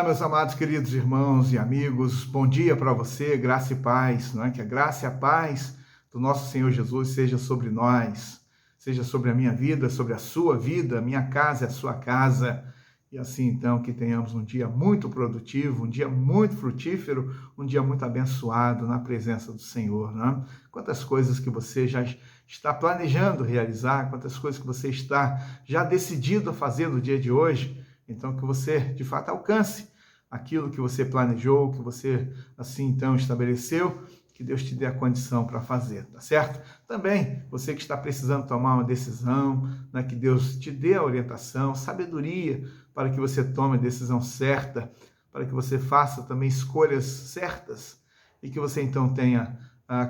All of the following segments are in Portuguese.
Meus amados, queridos irmãos e amigos, bom dia para você, graça e paz, não é? Que a graça e a paz do nosso Senhor Jesus seja sobre nós, seja sobre a minha vida, sobre a sua vida, minha casa e a sua casa, e assim então que tenhamos um dia muito produtivo, um dia muito frutífero, um dia muito abençoado na presença do Senhor, não é? Quantas coisas que você já está planejando realizar, quantas coisas que você está já decidido a fazer no dia de hoje. Então, que você, de fato, alcance aquilo que você planejou, que você, assim, então, estabeleceu, que Deus te dê a condição para fazer, tá certo? Também, você que está precisando tomar uma decisão, né, que Deus te dê a orientação, sabedoria, para que você tome a decisão certa, para que você faça também escolhas certas, e que você, então, tenha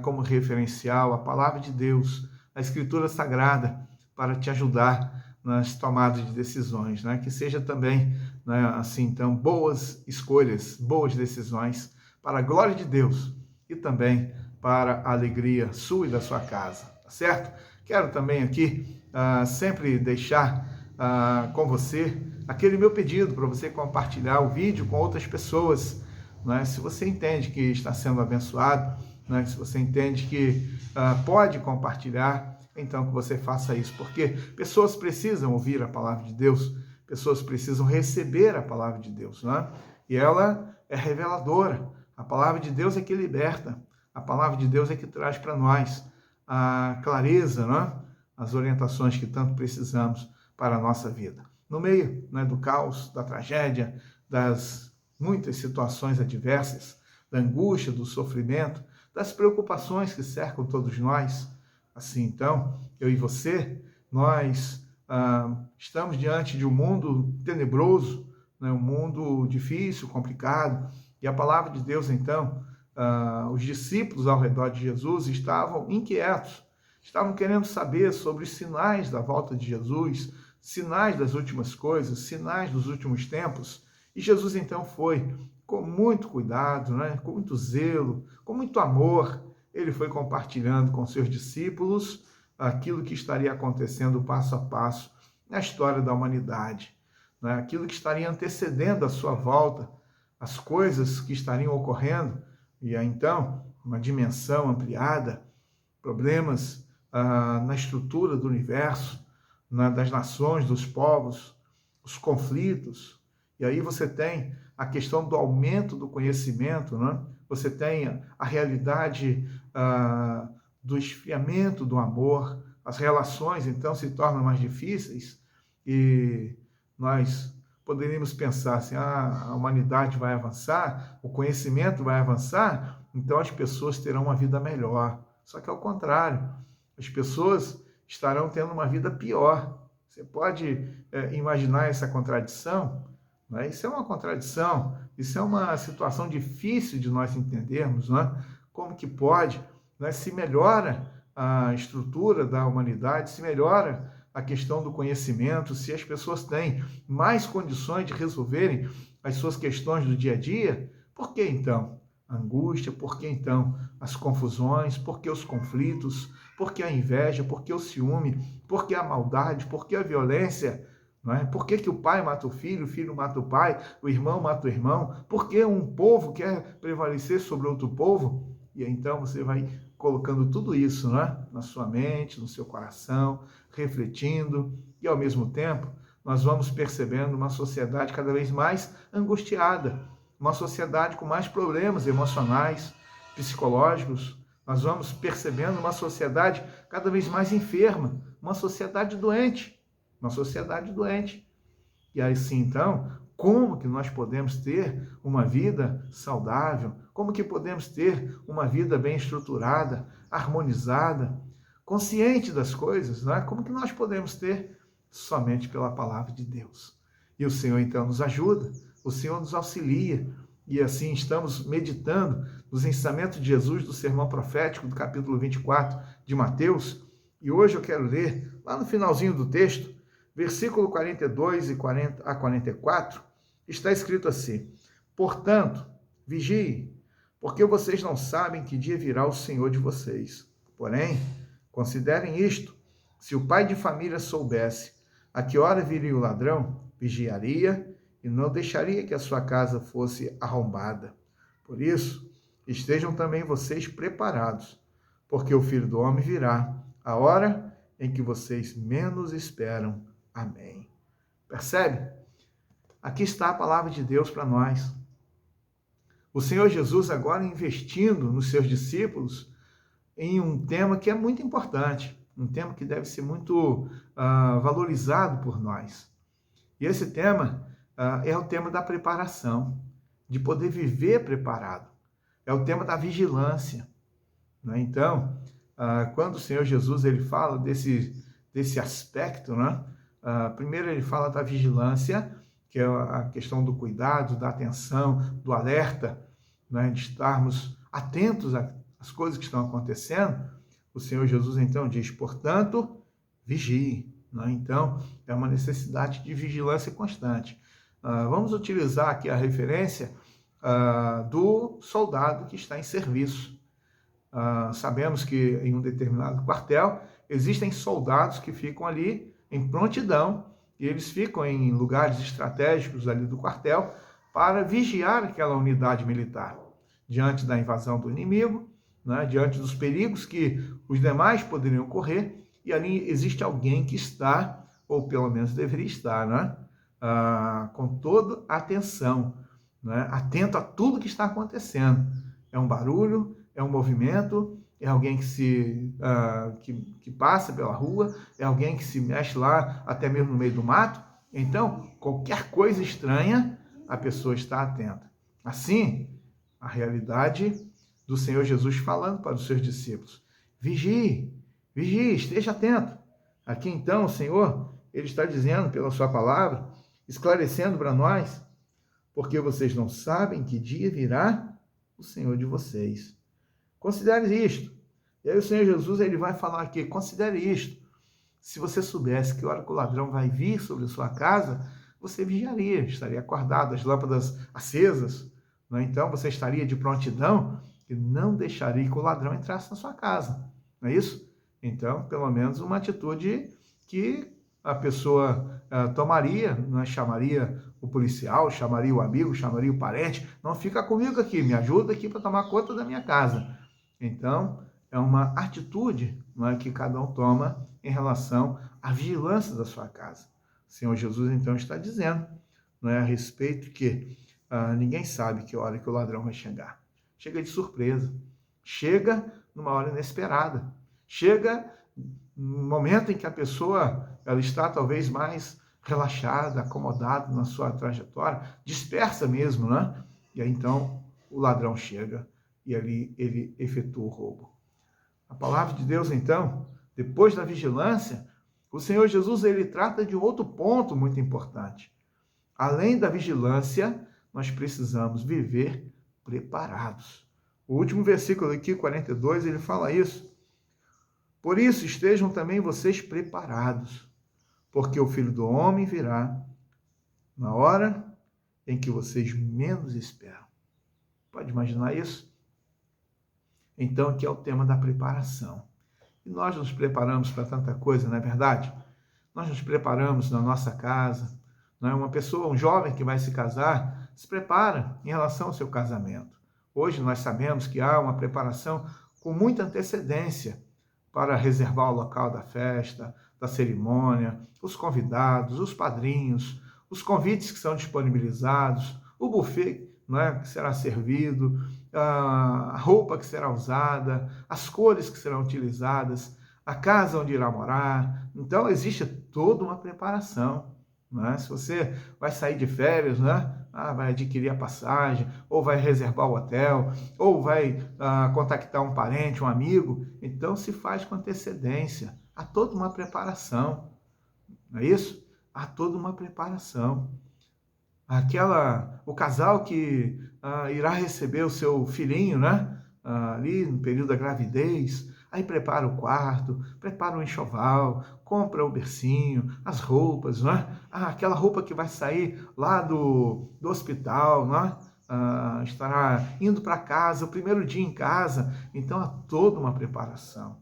como referencial a palavra de Deus, a Escritura Sagrada, para te ajudar nas tomadas de decisões, né? Que seja também, né, assim, então, boas escolhas, boas decisões para a glória de Deus e também para a alegria sua e da sua casa, tá certo? Quero também aqui sempre deixar com você aquele meu pedido para você compartilhar o vídeo com outras pessoas, né? Se você entende que está sendo abençoado, né? Se você entende que pode compartilhar, então que você faça isso, porque pessoas precisam ouvir a palavra de Deus, pessoas precisam receber a palavra de Deus, não é? E ela é reveladora, a palavra de Deus é que liberta, a palavra de Deus é que traz para nós a clareza, não é? As orientações que tanto precisamos para a nossa vida. No meio, né, do caos, da tragédia, das muitas situações adversas, da angústia, do sofrimento, das preocupações que cercam todos nós, assim, então, eu e você, nós estamos diante de um mundo tenebroso, né, um mundo difícil, complicado, e a palavra de Deus, então, os discípulos ao redor de Jesus estavam inquietos, estavam querendo saber sobre os sinais da volta de Jesus, sinais das últimas coisas, sinais dos últimos tempos, e Jesus, então, foi com muito cuidado, né, com muito zelo, com muito amor, ele foi compartilhando com seus discípulos aquilo que estaria acontecendo passo a passo na história da humanidade, né? Aquilo que estaria antecedendo a sua volta, as coisas que estariam ocorrendo, e aí, então, uma dimensão ampliada, problemas na estrutura do universo, das nações, dos povos, os conflitos, e aí você tem a questão do aumento do conhecimento, né? Você tem a realidade do esfriamento do amor, as relações, então, se tornam mais difíceis, e nós poderíamos pensar assim, a humanidade vai avançar, o conhecimento vai avançar, então as pessoas terão uma vida melhor. Só que, ao contrário, as pessoas estarão tendo uma vida pior. Você pode imaginar essa contradição? Né? Isso é uma contradição, isso é uma situação difícil de nós entendermos, né? Como que pode, né? Se melhora a estrutura da humanidade, se melhora a questão do conhecimento, se as pessoas têm mais condições de resolverem as suas questões do dia a dia, por que então a angústia, por que então as confusões, por que os conflitos, por que a inveja, por que o ciúme, por que a maldade, por que a violência? Não é? Por que o pai mata o filho mata o pai, o irmão mata o irmão? Por que um povo quer prevalecer sobre outro povo? E então você vai colocando tudo isso, não é? Na sua mente, no seu coração, refletindo, e ao mesmo tempo nós vamos percebendo uma sociedade cada vez mais angustiada, uma sociedade com mais problemas emocionais, psicológicos. Nós vamos percebendo uma sociedade cada vez mais enferma, uma sociedade doente. Uma sociedade doente. E assim, então, como que nós podemos ter uma vida saudável? Como que podemos ter uma vida bem estruturada, harmonizada, consciente das coisas, não é? Como que nós podemos ter? Somente pela palavra de Deus. E o Senhor, então, nos ajuda, o Senhor nos auxilia, e assim estamos meditando nos ensinamentos de Jesus do sermão profético do capítulo 24 de Mateus, e hoje eu quero ler, lá no finalzinho do texto, versículo 42 a 44, está escrito assim: portanto, vigiem, porque vocês não sabem que dia virá o Senhor de vocês. Porém, considerem isto: se o pai de família soubesse a que hora viria o ladrão, vigiaria e não deixaria que a sua casa fosse arrombada. Por isso, estejam também vocês preparados, porque o Filho do Homem virá, a hora em que vocês menos esperam. Amém. Percebe? Aqui está a palavra de Deus para nós. O Senhor Jesus agora investindo nos seus discípulos em um tema que é muito importante, um tema que deve ser muito valorizado por nós. E esse tema é o tema da preparação, de poder viver preparado. É o tema da vigilância. Né? Então, quando o Senhor Jesus ele fala desse aspecto, né? Primeiro ele fala da vigilância, que é a questão do cuidado, da atenção, do alerta, né? De estarmos atentos às coisas que estão acontecendo. O Senhor Jesus então diz, portanto, vigie. Né? Então, é uma necessidade de vigilância constante. Vamos utilizar aqui a referência do soldado que está em serviço. Sabemos que em um determinado quartel existem soldados que ficam ali em prontidão e eles ficam em lugares estratégicos ali do quartel para vigiar aquela unidade militar diante da invasão do inimigo, né, diante dos perigos que os demais poderiam correr, e ali existe alguém que está, ou pelo menos deveria estar, né, com toda a atenção, né, atento a tudo que está acontecendo. É um barulho, é um movimento, é alguém que passa pela rua, é alguém que se mexe lá, até mesmo no meio do mato. Então, qualquer coisa estranha, a pessoa está atenta. Assim, a realidade do Senhor Jesus falando para os seus discípulos. Vigie, vigie, esteja atento. Aqui então, o Senhor, ele está dizendo pela sua palavra, esclarecendo para nós, porque vocês não sabem que dia virá o Senhor de vocês. Considere isto. E aí o Senhor Jesus ele vai falar aqui, considere isto. Se você soubesse que a hora que o ladrão vai vir sobre a sua casa, você vigiaria, estaria acordado, as lâmpadas acesas, né? Então você estaria de prontidão e não deixaria que o ladrão entrasse na sua casa. Não é isso? Então, pelo menos uma atitude que a pessoa tomaria, né? Chamaria o policial, chamaria o amigo, chamaria o parente. Não, fica comigo aqui, me ajuda aqui para tomar conta da minha casa. Então, é uma atitude, não é, que cada um toma em relação à vigilância da sua casa. O Senhor Jesus, então, está dizendo, não é, a respeito que ninguém sabe que hora que o ladrão vai chegar. Chega de surpresa. Chega numa hora inesperada. Chega no momento em que a pessoa ela está talvez mais relaxada, acomodada na sua trajetória, dispersa mesmo, né? E aí, então, o ladrão chega e ali ele efetua o roubo. A palavra de Deus, então, depois da vigilância, o Senhor Jesus ele trata de outro ponto muito importante. Além da vigilância, nós precisamos viver preparados. O último versículo aqui, 42, ele fala isso. Por isso, estejam também vocês preparados, porque o Filho do Homem virá na hora em que vocês menos esperam. Pode imaginar isso? Então, aqui é o tema da preparação. E nós nos preparamos para tanta coisa, não é verdade? Nós nos preparamos na nossa casa. Não é? Uma pessoa, um jovem que vai se casar, se prepara em relação ao seu casamento. Hoje nós sabemos que há uma preparação com muita antecedência para reservar o local da festa, da cerimônia, os convidados, os padrinhos, os convites que são disponibilizados, o buffet, não é, que será servido, a roupa que será usada, as cores que serão utilizadas, a casa onde irá morar. Então, existe toda uma preparação. Não é? Se você vai sair de férias, né? Vai adquirir a passagem, ou vai reservar o hotel, ou vai contactar um parente, um amigo, então se faz com antecedência. Há toda uma preparação, não é isso? Há toda uma preparação. O casal que irá receber o seu filhinho, né? Ali no período da gravidez, aí prepara o quarto, prepara o enxoval, compra o bercinho, as roupas, não é? Aquela roupa que vai sair lá do hospital, não é? Estará indo para casa, o primeiro dia em casa, então há toda uma preparação.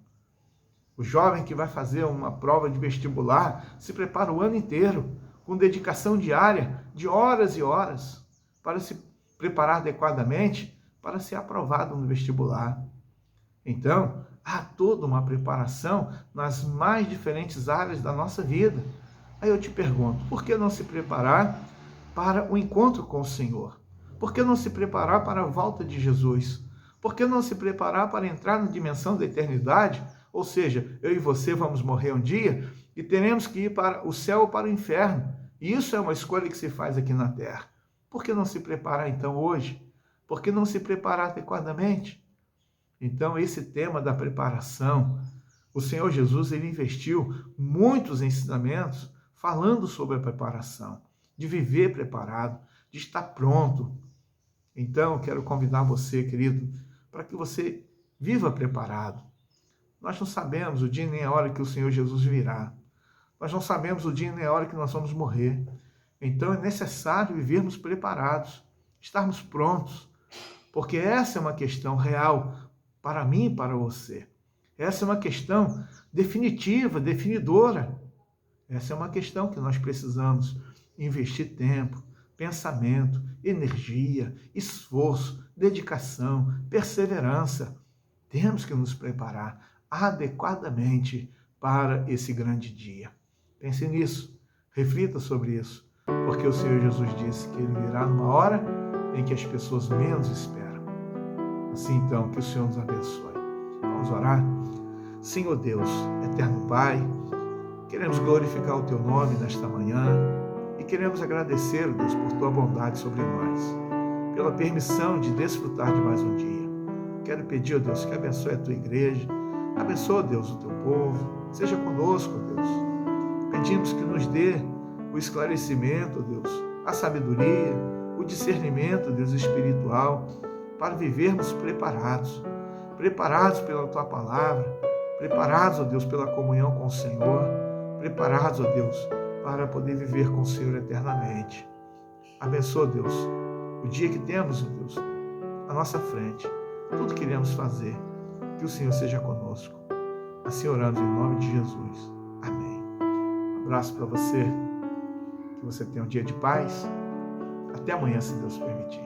O jovem que vai fazer uma prova de vestibular se prepara o ano inteiro, com dedicação diária de horas e horas para se preparar adequadamente para ser aprovado no vestibular. Então, há toda uma preparação nas mais diferentes áreas da nossa vida. Aí eu te pergunto, por que não se preparar para o encontro com o Senhor? Por que não se preparar para a volta de Jesus? Por que não se preparar para entrar na dimensão da eternidade? Ou seja, eu e você vamos morrer um dia e teremos que ir para o céu ou para o inferno. E isso é uma escolha que se faz aqui na terra. Por que não se preparar então hoje? Por que não se preparar adequadamente? Então, esse tema da preparação, o Senhor Jesus ele investiu muitos ensinamentos falando sobre a preparação, de viver preparado, de estar pronto. Então, eu quero convidar você, querido, para que você viva preparado. Nós não sabemos o dia nem a hora que o Senhor Jesus virá. Nós não sabemos o dia nem a hora que nós vamos morrer. Então, é necessário vivermos preparados, estarmos prontos, porque essa é uma questão real para mim e para você. Essa é uma questão definitiva, definidora. Essa é uma questão que nós precisamos investir tempo, pensamento, energia, esforço, dedicação, perseverança. Temos que nos preparar adequadamente para esse grande dia. Pense nisso, reflita sobre isso, porque o Senhor Jesus disse que Ele virá numa hora em que as pessoas menos esperam. Assim, então, que o Senhor nos abençoe. Vamos orar? Senhor Deus, eterno Pai, queremos glorificar o Teu nome nesta manhã e queremos agradecer, Deus, por Tua bondade sobre nós, pela permissão de desfrutar de mais um dia. Quero pedir, ó Deus, que abençoe a Tua igreja, abençoe, Deus, o Teu povo, seja conosco, Deus. Pedimos que nos dê o esclarecimento, Deus, a sabedoria, o discernimento, Deus, espiritual, para vivermos preparados pela Tua palavra, preparados, ó Deus, pela comunhão com o Senhor, preparados, ó Deus, para poder viver com o Senhor eternamente. Abençoa, Deus, o dia que temos, ó Deus, à nossa frente. Tudo que queremos fazer, que o Senhor seja conosco. Assim oramos em nome de Jesus. Amém. Um abraço para você, que você tenha um dia de paz. Até amanhã, se Deus permitir.